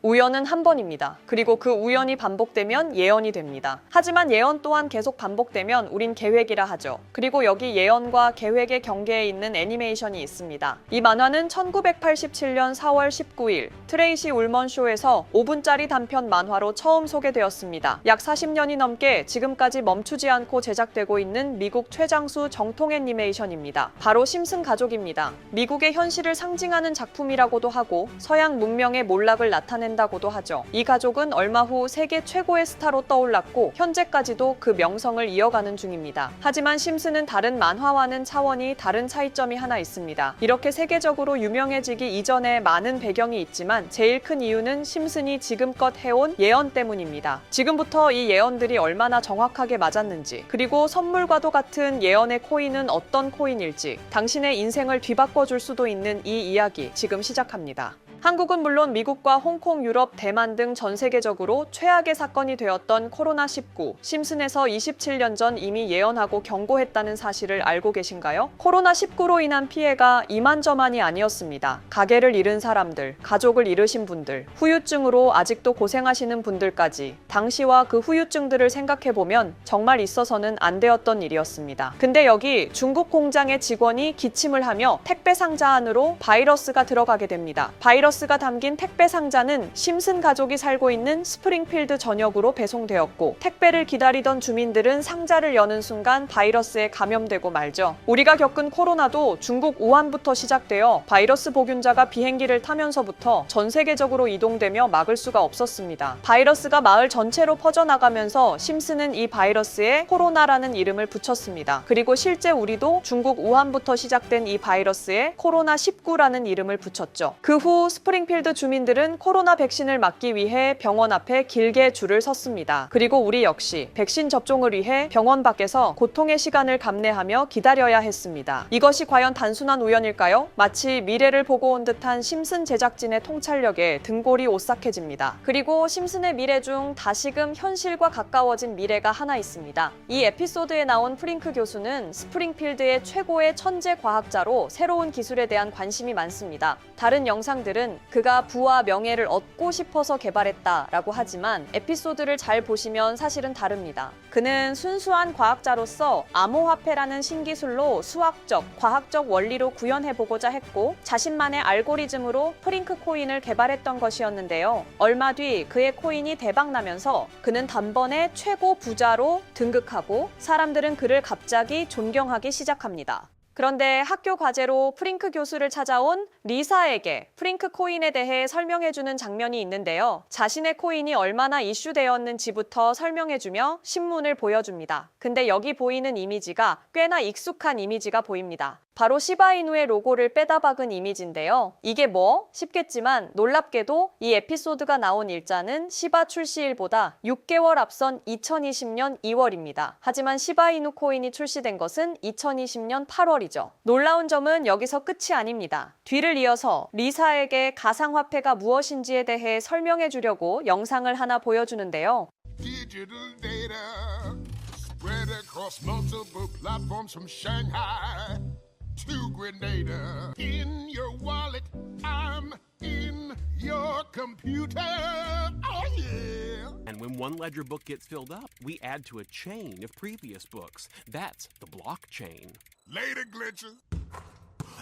우연은 한 번입니다. 그리고 그 우연이 반복되면 예언이 됩니다. 하지만 예언 또한 계속 반복되면 우린 계획이라 하죠. 그리고 여기 예언과 계획의 경계에 있는 애니메이션이 있습니다. 이 만화는 1987년 4월 19일 트레이시 울먼 쇼에서 5분짜리 단편 만화로 처음 소개되었습니다. 약 40년이 넘게 지금까지 멈추지 않고 제작되고 있는 미국 최장수 정통 애니메이션입니다. 바로 심슨 가족입니다. 미국의 현실을 상징하는 작품이라고도 하고 서양 문명의 몰락을 나타낸다고도 하죠. 이 가족은 얼마 후 세계 최고의 스타로 떠올랐고 현재까지도 그 명성을 이어가는 중입니다. 하지만 심슨은 다른 만화와는 차원이 다른 차이점이 하나 있습니다. 이렇게 세계적으로 유명해지기 이전에 많은 배경이 있지만 제일 큰 이유는 심슨이 지금껏 해온 예언 때문입니다. 지금부터 이 예언들이 얼마나 정확하게 맞았는지, 그리고 선물과도 같은 예언의 코인은 어떤 코인일지, 당신의 인생을 뒤바꿔줄 수도 있는 이 이야기 지금 시작합니다. 한국은 물론 미국과 홍콩, 유럽, 대만 등 전 세계적으로 최악의 사건이 되었던 코로나19, 심슨에서 27년 전 이미 예언하고 경고했다는 사실을 알고 계신가요? 코로나19로 인한 피해가 이만저만이 아니었습니다. 가게를 잃은 사람들, 가족을 잃으신 분들, 후유증으로 아직도 고생하시는 분들까지 당시와 그 후유증들을 생각해보면 정말 있어서는 안 되었던 일이었습니다. 근데 여기 중국 공장의 직원이 기침을 하며 택배 상자 안으로 바이러스가 들어가게 됩니다. 바이러스가 담긴 택배 상자는 심슨 가족이 살고 있는 스프링필드 전역으로 배송되었고 택배를 기다리던 주민들은 상자를 여는 순간 바이러스에 감염되고 말죠. 우리가 겪은 코로나도 중국 우한부터 시작되어 바이러스 보균자가 비행기를 타면서부터 전 세계적으로 이동되며 막을 수가 없었습니다. 바이러스가 마을 전체로 퍼져나가면서 심슨은 이 바이러스에 코로나라는 이름을 붙였습니다. 그리고 실제 우리도 중국 우한부터 시작된 이 바이러스에 코로나19라는 이름을 붙였죠. 그 후 스프링필드 주민들은 코로나 백신을 맞기 위해 병원 앞에 길게 줄을 섰습니다. 그리고 우리 역시 백신 접종을 위해 병원 밖에서 고통의 시간을 감내하며 기다려야 했습니다. 이것이 과연 단순한 우연일까요? 마치 미래를 보고 온 듯한 심슨 제작진의 통찰력에 등골이 오싹해집니다. 그리고 심슨의 미래 중 다시금 현실과 가까워진 미래가 하나 있습니다. 이 에피소드에 나온 프링크 교수는 스프링필드의 최고의 천재 과학자로 새로운 기술에 대한 관심이 많습니다. 다른 영상들은 그가 부와 명예를 얻고 싶어서 개발했다라고 하지만 에피소드를 잘 보시면 사실은 다릅니다. 그는 순수한 과학자로서 암호화폐라는 신기술로 수학적, 과학적 원리로 구현해보고자 했고 자신만의 알고리즘으로 프링크 코인을 개발했던 것이었는데요. 얼마 뒤 그의 코인이 대박나면서 그는 단번에 최고 부자로 등극하고 사람들은 그를 갑자기 존경하기 시작합니다. 그런데 학교 과제로 프링크 교수를 찾아온 리사에게 프링크 코인에 대해 설명해주는 장면이 있는데요. 자신의 코인이 얼마나 이슈되었는지부터 설명해주며 신문을 보여줍니다. 근데 여기 보이는 이미지가 꽤나 익숙한 이미지가 보입니다. 바로 시바이누의 로고를 빼다 박은 이미지인데요. 이게 뭐? 싶겠지만 놀랍게도 이 에피소드가 나온 일자는 시바 출시일보다 6개월 앞선 2020년 2월입니다. 하지만 시바이누 코인이 출시된 것은 2020년 8월이죠. 놀라운 점은 여기서 끝이 아닙니다. 뒤를 이어서 리사에게 가상화폐가 무엇인지에 대해 설명해 주려고 영상을 하나 보여주는데요. Digital data spread across multiple platforms from Shanghai to Grenada. In your wallet, I'm in your computer. Oh yeah. And when one ledger book gets filled up, we add to a chain of previous books. That's the blockchain. Later, glitches.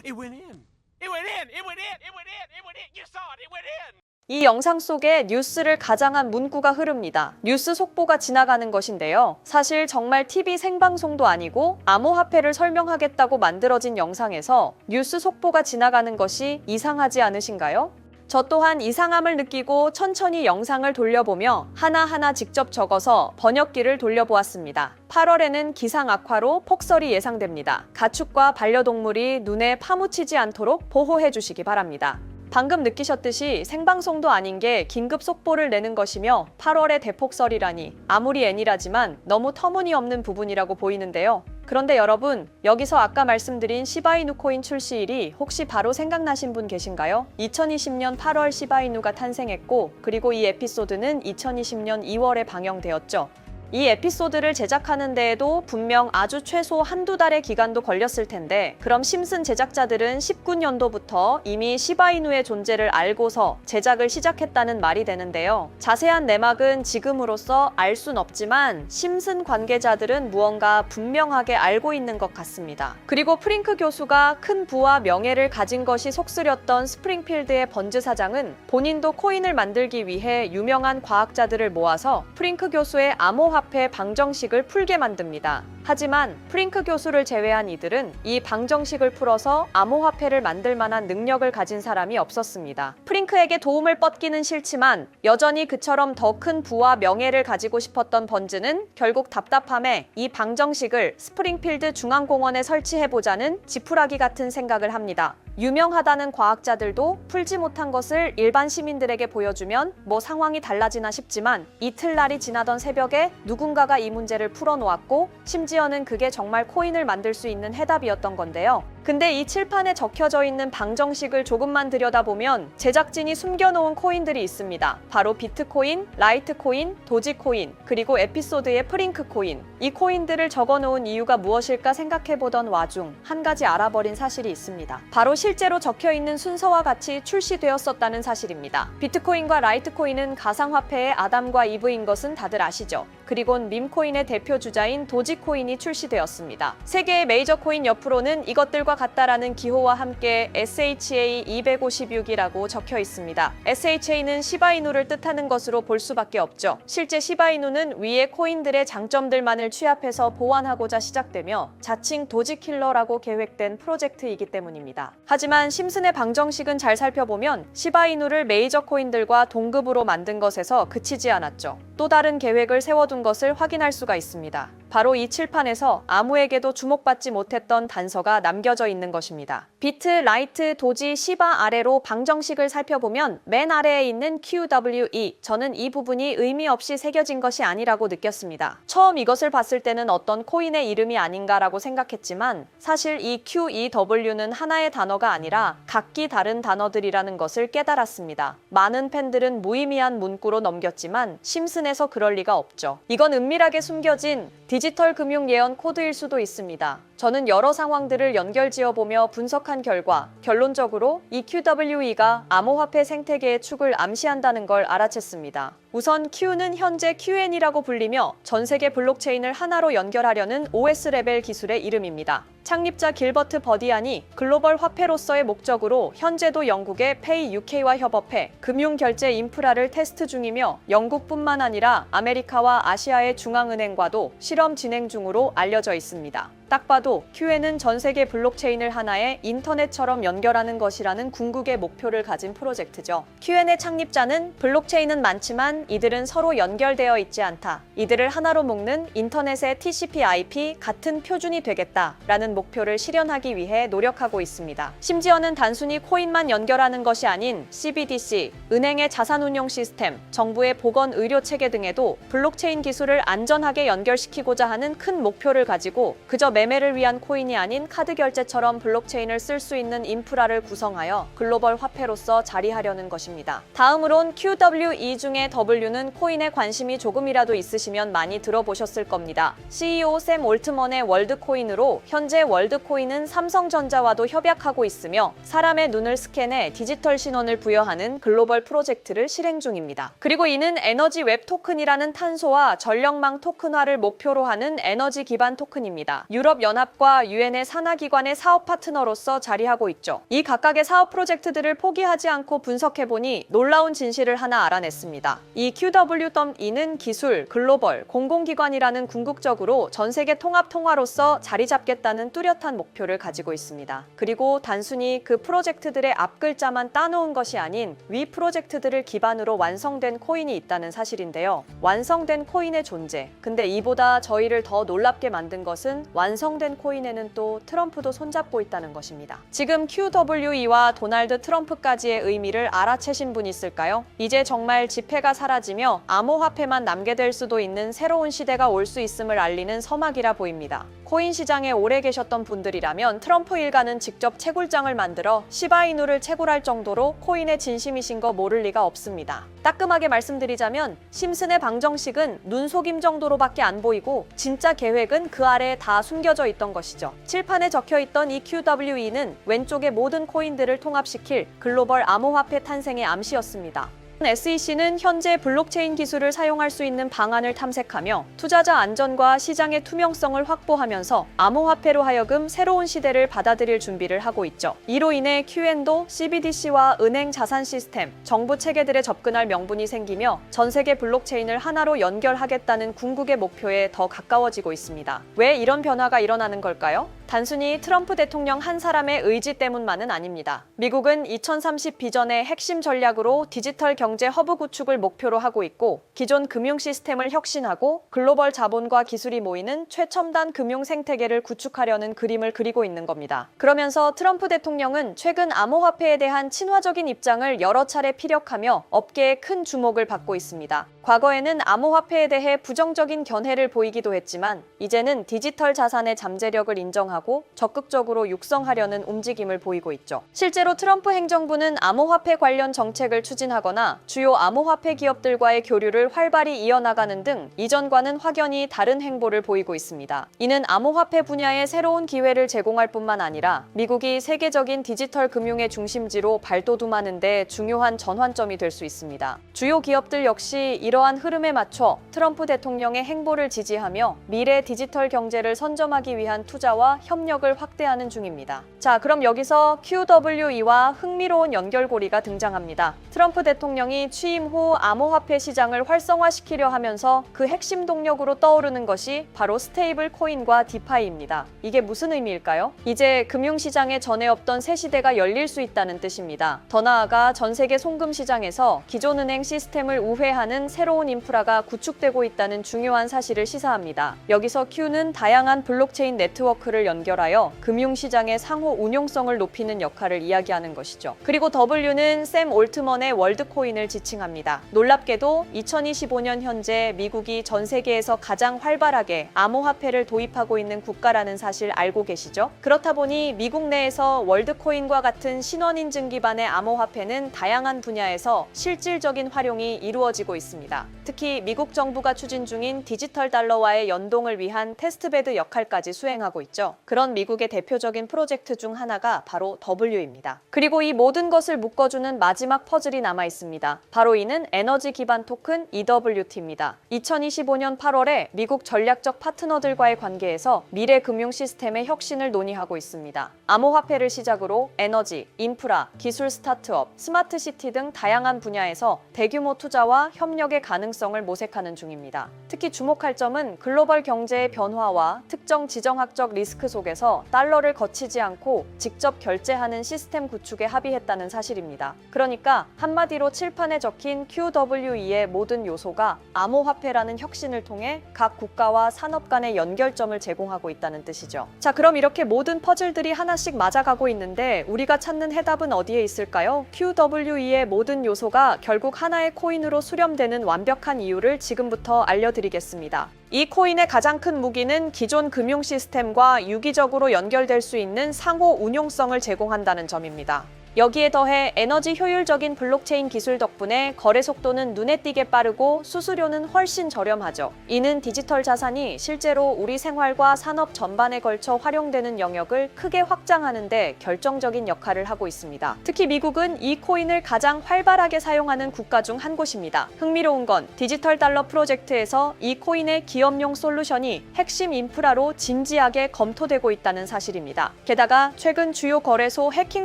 It went in. It went in. It went in. It went in. It went in. You saw it. It went in. 이 영상 속에 뉴스를 가장한 문구가 흐릅니다. 뉴스 속보가 지나가는 것인데요. 사실 정말 TV 생방송도 아니고 암호화폐를 설명하겠다고 만들어진 영상에서 뉴스 속보가 지나가는 것이 이상하지 않으신가요? 저 또한 이상함을 느끼고 천천히 영상을 돌려보며 하나하나 직접 적어서 번역기를 돌려보았습니다. 8월에는 기상 악화로 폭설이 예상됩니다. 가축과 반려동물이 눈에 파묻히지 않도록 보호해 주시기 바랍니다. 방금 느끼셨듯이 생방송도 아닌 게 긴급 속보를 내는 것이며 8월에 대폭설이라니 아무리 애니라지만 너무 터무니없는 부분이라고 보이는데요. 그런데 여러분, 여기서 아까 말씀드린 시바이누 코인 출시일이 혹시 바로 생각나신 분 계신가요? 2020년 8월 시바이누가 탄생했고 그리고 이 에피소드는 2020년 2월에 방영되었죠. 이 에피소드를 제작하는 데에도 분명 아주 최소 한두 달의 기간도 걸렸을 텐데 그럼 심슨 제작자들은 19년도부터 이미 시바이누의 존재를 알고서 제작을 시작했다는 말이 되는데요. 자세한 내막은 지금으로서 알 순 없지만 심슨 관계자들은 무언가 분명하게 알고 있는 것 같습니다. 그리고 프링크 교수가 큰 부와 명예를 가진 것이 속쓰렸던 스프링필드의 번즈 사장은 본인도 코인을 만들기 위해 유명한 과학자들을 모아서 프링크 교수의 암호화폐 방정식을 풀게 만듭니다. 하지만 프링크 교수를 제외한 이들은 이 방정식을 풀어서 암호화폐를 만들 만한 능력을 가진 사람이 없었습니다. 프링크에게 도움을 뻗기는 싫지만 여전히 그처럼 더 큰 부와 명예를 가지고 싶었던 번즈는 결국 답답함에 이 방정식을 스프링필드 중앙공원에 설치해보자는 지푸라기 같은 생각을 합니다. 유명하다는 과학자들도 풀지 못한 것을 일반 시민들에게 보여주면 뭐 상황이 달라지나 싶지만 이틀날이 지나던 새벽에 누군가가 이 문제를 풀어놓았고 심지어는 그게 정말 코인을 만들 수 있는 해답이었던 건데요. 근데 이 칠판에 적혀져 있는 방정식을 조금만 들여다보면 제작진이 숨겨놓은 코인들이 있습니다. 바로 비트코인, 라이트코인, 도지코인, 그리고 에피소드의 프링크코인. 이 코인들을 적어놓은 이유가 무엇일까 생각해보던 와중 한 가지 알아버린 사실이 있습니다. 바로 실제로 적혀있는 순서와 같이 출시되었었다는 사실입니다. 비트코인과 라이트코인은 가상화폐의 아담과 이브인 것은 다들 아시죠? 그리곤 밈코인의 대표 주자인 도지코인이 출시되었습니다. 세계의 메이저 코인 옆으로는 이것들과 같다라는 기호와 함께 SHA-256이라고 적혀 있습니다. SHA는 시바이누를 뜻하는 것으로 볼 수밖에 없죠. 실제 시바이누는 위의 코인들의 장점들만을 취합해서 보완하고자 시작되며 자칭 도지킬러라고 계획된 프로젝트이기 때문입니다. 하지만 심슨의 방정식은 잘 살펴보면 시바이누를 메이저 코인들과 동급으로 만든 것에서 그치지 않았죠. 또 다른 계획을 세워둔 것을 확인할 수가 있습니다. 바로 이 칠판에서 아무에게도 주목받지 못했던 단서가 남겨져 있는 것입니다. 비트, 라이트, 도지, 시바 아래로 방정식을 살펴보면 맨 아래에 있는 QWE, 저는 이 부분이 의미 없이 새겨진 것이 아니라고 느꼈습니다. 처음 이것을 봤을 때는 어떤 코인의 이름이 아닌가라고 생각했지만 사실 이 QEW는 하나의 단어가 아니라 각기 다른 단어들이라는 것을 깨달았습니다. 많은 팬들은 무의미한 문구로 넘겼지만 심슨에서 그럴 리가 없죠. 이건 은밀하게 숨겨진 디지털 금융 예언 코드일 수도 있습니다. 저는 여러 상황들을 연결지어보며 분석한 결과 결론적으로 이 QWE가 암호화폐 생태계의 축을 암시한다는 걸 알아챘습니다. 우선 Q는 현재 QN이라고 불리며 전 세계 블록체인을 하나로 연결하려는 OS 레벨 기술의 이름입니다. 창립자 길버트 버디안이 글로벌 화폐로서의 목적으로 현재도 영국의 페이 UK와 협업해 금융결제 인프라를 테스트 중이며 영국뿐만 아니라 아메리카와 아시아의 중앙은행과도 실험 진행 중으로 알려져 있습니다. 딱 봐도 QN은 전 세계 블록체인을 하나의 인터넷처럼 연결하는 것이라는 궁극의 목표를 가진 프로젝트죠. QN의 창립자는 블록체인은 많지만 이들은 서로 연결되어 있지 않다. 이들을 하나로 묶는 인터넷의 TCP/IP 같은 표준이 되겠다라는 목표를 실현하기 위해 노력하고 있습니다. 심지어는 단순히 코인만 연결하는 것이 아닌 CBDC, 은행의 자산운용 시스템, 정부의 보건 의료 체계 등에도 블록체인 기술을 안전하게 연결시키고자 하는 큰 목표를 가지고 그저 매매를 위한 코인이 아닌 카드 결제처럼 블록체인을 쓸 수 있는 인프라를 구성하여 글로벌 화폐로서 자리하려는 것입니다. 다음으론 QWE 중에 W는 코인에 관심이 조금이라도 있으시면 많이 들어보셨을 겁니다. CEO 샘 올트먼의 월드코인으로 현재 월드코인은 삼성전자와도 협약하고 있으며 사람의 눈을 스캔해 디지털 신원을 부여하는 글로벌 프로젝트를 실행 중입니다. 그리고 이는 에너지 웹 토큰이라는 탄소와 전력망 토큰화를 목표로 하는 에너지 기반 토큰입니다. 유럽연합과 유엔의 산하기관의 사업 파트너로서 자리하고 있죠. 이 각각의 사업 프로젝트들을 포기하지 않고 분석해보니 놀라운 진실을 하나 알아냈습니다. 이 QW.E는 기술, 글로벌, 공공기관이라는 궁극적으로 전 세계 통합통화로서 자리 잡겠다는 뚜렷한 목표를 가지고 있습니다. 그리고 단순히 그 프로젝트들의 앞글자만 따놓은 것이 아닌 위 프로젝트들을 기반으로 완성된 코인이 있다는 사실인데요. 완성된 코인의 존재. 근데 이보다 저희를 더 놀랍게 만든 것은 완성된 코인에는 또 트럼프도 손잡고 있다는 것입니다. 지금 QWE와 도널드 트럼프까지의 의미를 알아채신 분 있을까요? 이제 정말 지폐가 사라지며 암호화폐만 남게 될 수도 있는 새로운 시대가 올 수 있음을 알리는 서막이라 보입니다. 코인 시장에 오래 계셨던 분들이라면 트럼프 일가는 직접 채굴장을 만들어 시바이누를 채굴할 정도로 코인에 진심이신 거 모를 리가 없습니다. 따끔하게 말씀드리자면 심슨의 방정식은 눈속임 정도로밖에 안 보이고 진짜 계획은 그 아래에 다 숨겨져 있던 것이죠. 칠판에 적혀있던 이 QWE는 왼쪽의 모든 코인들을 통합시킬 글로벌 암호화폐 탄생의 암시였습니다. SEC는 현재 블록체인 기술을 사용할 수 있는 방안을 탐색하며 투자자 안전과 시장의 투명성을 확보하면서 암호화폐로 하여금 새로운 시대를 받아들일 준비를 하고 있죠. 이로 인해 QN도 CBDC와 은행 자산 시스템, 정부 체계들에 접근할 명분이 생기며 전 세계 블록체인을 하나로 연결하겠다는 궁극의 목표에 더 가까워지고 있습니다. 왜 이런 변화가 일어나는 걸까요? 단순히 트럼프 대통령 한 사람의 의지 때문만은 아닙니다. 미국은 2030 비전의 핵심 전략으로 디지털 경제 허브 구축을 목표로 하고 있고 기존 금융 시스템을 혁신하고 글로벌 자본과 기술이 모이는 최첨단 금융 생태계를 구축하려는 그림을 그리고 있는 겁니다. 그러면서 트럼프 대통령은 최근 암호화폐에 대한 친화적인 입장을 여러 차례 피력하며 업계에 큰 주목을 받고 있습니다. 과거에는 암호화폐에 대해 부정적인 견해를 보이기도 했지만 이제는 디지털 자산의 잠재력을 인정하고 적극적으로 육성하려는 움직임을 보이고 있죠. 실제로 트럼프 행정부는 암호화폐 관련 정책을 추진하거나 주요 암호화폐 기업들과의 교류를 활발히 이어나가는 등 이전과는 확연히 다른 행보를 보이고 있습니다. 이는 암호화폐 분야의 새로운 기회를 제공할 뿐만 아니라 미국이 세계적인 디지털 금융의 중심지로 발돋움하는 데 중요한 전환점이 될 수 있습니다. 주요 기업들 역시 이러한 흐름에 맞춰 트럼프 대통령의 행보를 지지하며 미래 디지털 경제를 선점하기 위한 투자와 협력을 확대하는 중입니다. 자, 그럼 여기서 QWE와 흥미로운 연결고리가 등장합니다. 트럼프 대통령이 취임 후 암호화폐 시장을 활성화시키려 하면서 그 핵심 동력으로 떠오르는 것이 바로 스테이블 코인과 디파이입니다. 이게 무슨 의미일까요? 이제 금융시장에 전에 없던 새 시대가 열릴 수 있다는 뜻입니다. 더 나아가 전 세계 송금 시장에서 기존 은행 시스템을 우회하는 새로운 인프라가 구축되고 있다는 중요한 사실을 시사합니다. 여기서 Q는 다양한 블록체인 네트워크를 연결하여 금융시장의 상호 운용성을 높이는 역할을 이야기하는 것이죠. 그리고 W는 샘 올트먼의 월드코인을 지칭합니다. 놀랍게도 2025년 현재 미국이 전 세계에서 가장 활발하게 암호화폐를 도입하고 있는 국가라는 사실 알고 계시죠? 그렇다 보니 미국 내에서 월드코인과 같은 신원인증 기반의 암호화폐는 다양한 분야에서 실질적인 활용이 이루어지고 있습니다. 특히 미국 정부가 추진 중인 디지털 달러와의 연동을 위한 테스트베드 역할까지 수행하고 있죠. 그런 미국의 대표적인 프로젝트 중 하나가 바로 W입니다. 그리고 이 모든 것을 묶어주는 마지막 퍼즐이 남아 있습니다. 바로 이는 에너지 기반 토큰 EWT입니다. 2025년 8월에 미국 전략적 파트너들과의 관계에서 미래 금융 시스템의 혁신을 논의하고 있습니다. 암호화폐를 시작으로 에너지, 인프라, 기술 스타트업, 스마트 시티 등 다양한 분야에서 대규모 투자와 협력의 가능성을 모색하는 중입니다. 특히 주목할 점은 글로벌 경제의 변화와 특정 지정학적 리스크 속에서 달러를 거치지 않고 직접 결제하는 시스템 구축에 합의했다는 사실입니다. 그러니까 한마디로 칠판에 적힌 QWE의 모든 요소가 암호화폐라는 혁신을 통해 각 국가와 산업 간의 연결점을 제공하고 있다는 뜻이죠. 자, 그럼 이렇게 모든 퍼즐들이 하나씩 맞아가고 있는데 우리가 찾는 해답은 어디에 있을까요? QWE의 모든 요소가 결국 하나의 코인으로 수렴되는 완벽한 이유를 지금부터 알려드리겠습니다. 이 코인의 가장 큰 무기는 기존 금융 시스템과 유기적으로 연결될 수 있는 상호 운용성을 제공한다는 점입니다. 여기에 더해 에너지 효율적인 블록체인 기술 덕분에 거래 속도는 눈에 띄게 빠르고 수수료는 훨씬 저렴하죠. 이는 디지털 자산이 실제로 우리 생활과 산업 전반에 걸쳐 활용되는 영역을 크게 확장하는 데 결정적인 역할을 하고 있습니다. 특히 미국은 이 코인을 가장 활발하게 사용하는 국가 중 한 곳입니다. 흥미로운 건 디지털 달러 프로젝트에서 이 코인의 기업용 솔루션이 핵심 인프라로 진지하게 검토되고 있다는 사실입니다. 게다가 최근 주요 거래소 해킹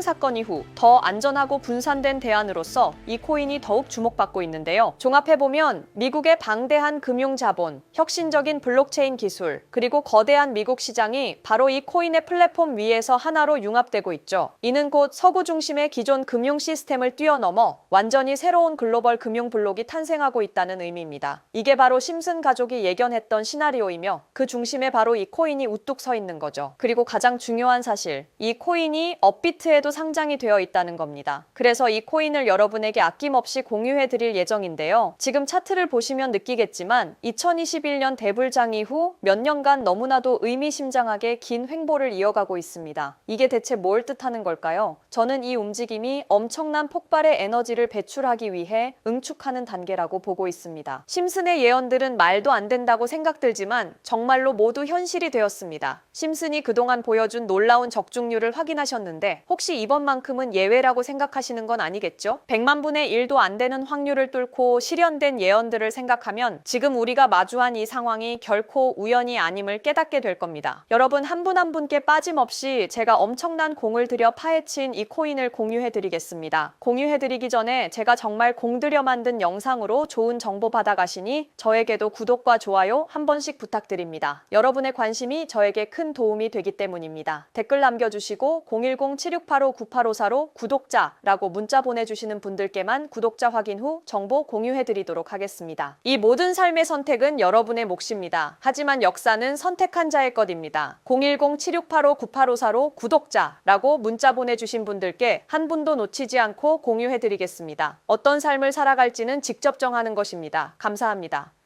사건 이후 더 안전하고 분산된 대안으로서 이 코인이 더욱 주목받고 있는데요. 종합해보면 미국의 방대한 금융 자본, 혁신적인 블록체인 기술, 그리고 거대한 미국 시장이 바로 이 코인의 플랫폼 위에서 하나로 융합되고 있죠. 이는 곧 서구 중심의 기존 금융 시스템을 뛰어넘어 완전히 새로운 글로벌 금융 블록이 탄생하고 있다는 의미입니다. 이게 바로 심슨 가족이 예견했던 시나리오이며 그 중심에 바로 이 코인이 우뚝 서 있는 거죠. 그리고 가장 중요한 사실, 이 코인이 업비트에도 상장이 되어 있다는 겁니다. 그래서 이 코인을 여러분에게 아낌없이 공유해 드릴 예정인데요. 지금 차트를 보시면 느끼겠지만 2021년 대불장 이후 몇 년간 너무나도 의미심장하게 긴 횡보를 이어가고 있습니다. 이게 대체 뭘 뜻하는 걸까요? 저는 이 움직임이 엄청난 폭발의 에너지를 배출하기 위해 응축하는 단계라고 보고 있습니다. 심슨의 예언들은 말도 안 된다고 생각들지만 정말로 모두 현실이 되었습니다. 심슨이 그동안 보여준 놀라운 적중률을 확인하셨는데 혹시 이번만큼은 예외라고 생각하시는 건 아니겠죠? 100만 분의 1도 안 되는 확률을 뚫고 실현된 예언들을 생각하면 지금 우리가 마주한 이 상황이 결코 우연이 아님을 깨닫게 될 겁니다. 여러분 한 분 한 분께 빠짐없이 제가 엄청난 공을 들여 파헤친 이 코인을 공유해드리겠습니다. 공유해드리기 전에 제가 정말 공들여 만든 영상으로 좋은 정보 받아가시니 저에게도 구독과 좋아요 한 번씩 부탁드립니다. 여러분의 관심이 저에게 큰 도움이 되기 때문입니다. 댓글 남겨주시고 010-7685-9854로 구독자라고 문자 보내주시는 분들께만 구독자 확인 후 정보 공유해드리도록 하겠습니다. 이 모든 삶의 선택은 여러분의 몫입니다. 하지만 역사는 선택한 자의 것입니다. 010-7685-9854로 구독자라고 문자 보내주신 분들께 한 분도 놓치지 않고 공유해드리겠습니다. 어떤 삶을 살아갈지는 직접 정하는 것입니다. 감사합니다.